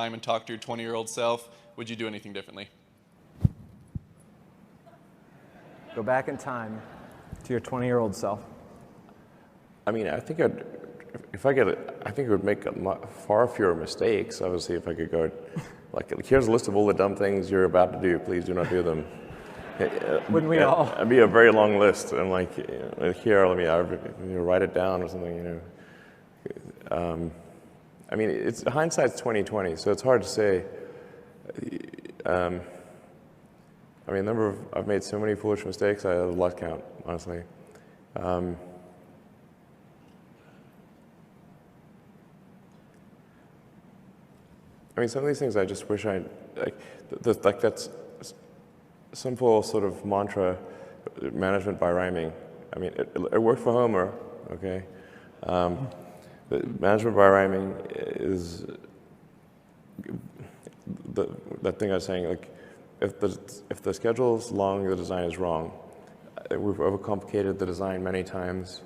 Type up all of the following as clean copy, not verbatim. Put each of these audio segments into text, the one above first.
time and talk to your 20-year-old self, would you do anything differently? Go back in time to your 20-year-old self. I mean, I think if I get it, I think it would make far fewer mistakes. Obviously, if I could go, like, here's a list of all the dumb things you're about to do. Please do not do them. Wouldn't we all? It'd be a very long list, and like, here, let me write it down or something. I mean, hindsight's 20/20, so it's hard to say. I mean, I've made so many foolish mistakes, I have lost count, honestly. I mean, some of these things I just wish like that's simple sort of mantra, management by rhyming. I mean, it worked for Homer, okay? But management by rhyming is that thing I was saying, like, if the schedule is long, the design is wrong. We've overcomplicated the design many times,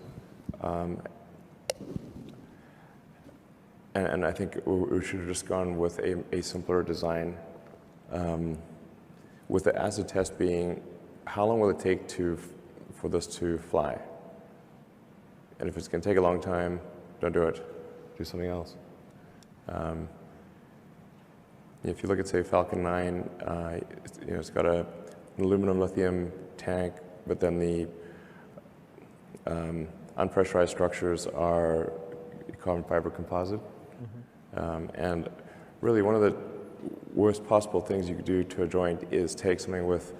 and I think we should have just gone with a simpler design, with the acid test being, how long will it take for this to fly? And if it's going to take a long time, don't do it. Do something else. If you look at, say, Falcon 9, it's got an aluminum lithium tank, but then the unpressurized structures are carbon fiber composite. And really, one of the worst possible things you could do to a joint is take something with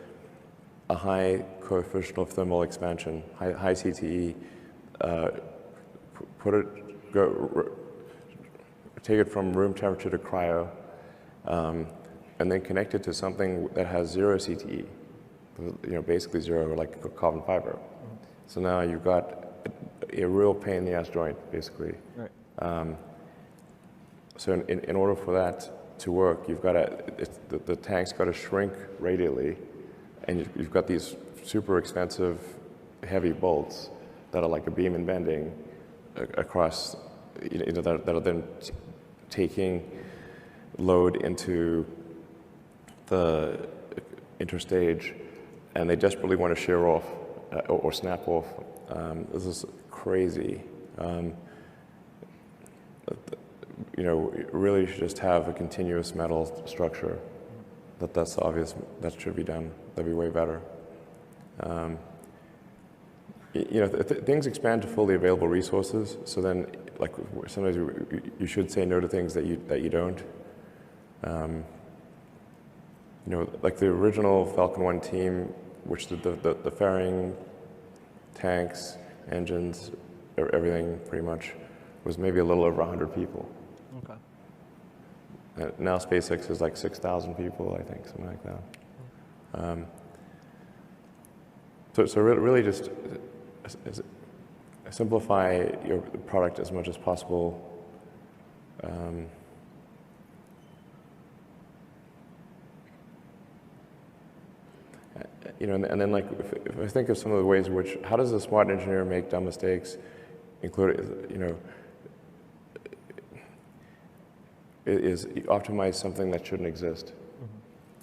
a high coefficient of thermal expansion, high CTE, take it from room temperature to cryo, and then connect it to something that has 0 CTE, basically 0, like carbon fiber. So now you've got a real pain in the ass joint, basically. Right. So in order for that to work, you've got the tank's got to shrink radially, and you've got these super expensive, heavy bolts that are like a beam and bending across, that are then taking load into the interstage, and they desperately want to shear off or snap off. This is crazy. Really should just have a continuous metal structure. That's obvious. That should be done. That'd be way better. Things expand to fully available resources. So then, like, sometimes you should say no to things that you don't. Like the original Falcon 1 team, which did the fairing, tanks, engines, everything pretty much, was maybe a little over 100 people. Okay. Now SpaceX is like 6,000 people, I think, something like that. So really just simplify your product as much as possible. And then, like, if I think of some of the ways in which, how does a smart engineer make dumb mistakes, including, is optimize something that shouldn't exist.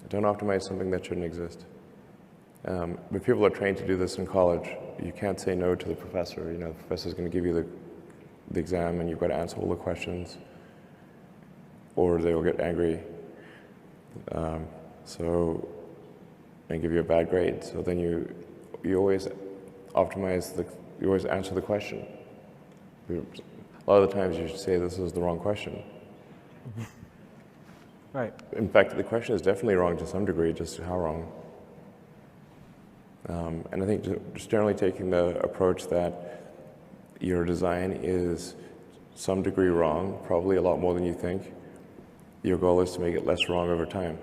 Don't optimize something that shouldn't exist. But people are trained to do this in college. You can't say no to the professor. The professor's going to give you the exam, and you've got to answer all the questions, or they will get angry. And give you a bad grade. So then you always optimize you always answer the question. A lot of the times you should say this is the wrong question. Right. In fact, the question is definitely wrong to some degree, just how wrong. And I think just generally taking the approach that your design is some degree wrong, probably a lot more than you think. Your goal is to make it less wrong over time.